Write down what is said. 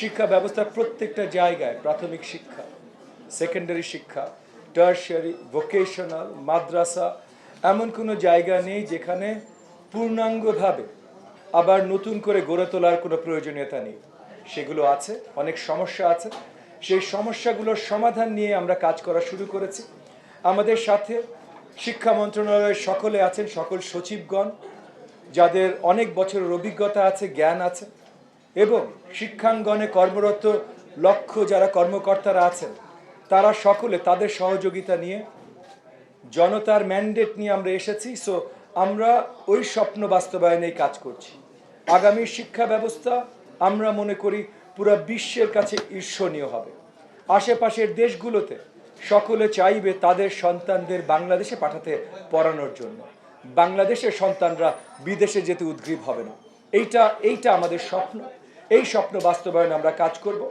শিক্ষা ব্যবস্থার প্রত্যেকটা জায়গায় প্রাথমিক শিক্ষা, সেকেন্ডারি শিক্ষা, টার্সিয়ারি, ভোকেশনাল, মাদ্রাসা, এমন কোনো জায়গা নেই যেখানে পূর্ণাঙ্গভাবে আবার নতুন করে গড়ে তোলার কোনো প্রয়োজনীয়তা নেই। সেগুলো আছে, অনেক সমস্যা আছে। সেই সমস্যাগুলোর সমাধান নিয়ে আমরা কাজ করা শুরু করেছি। আমাদের সাথে শিক্ষা মন্ত্রণালয়ের সকলে আছেন, সকল সচিবগণ, যাদের অনেক বছরের অভিজ্ঞতা আছে, জ্ঞান আছে, এবং শিক্ষাঙ্গনে কর্মরত লক্ষ যারা কর্মকর্তারা আছেন, তারা সকলে তাদের সহযোগিতা নিয়ে জনতার ম্যান্ডেট নিয়ে আমরা এসেছি। সো আমরা ওই স্বপ্ন বাস্তবায়নেই কাজ করছি। আগামী শিক্ষা ব্যবস্থা আমরা মনে করি পুরো বিশ্বের কাছে ঈর্ষণীয় হবে। আশেপাশের দেশগুলোতে সকলে চাইবে তাদের সন্তানদের বাংলাদেশে পাঠাতে পড়ানোর জন্য। বাংলাদেশের সন্তানরা বিদেশে যেতে উদ্গ্রীব হবে না। এইটা আমাদের স্বপ্ন। এই স্বপ্ন বাস্তবায়নে আমরা কাজ করব।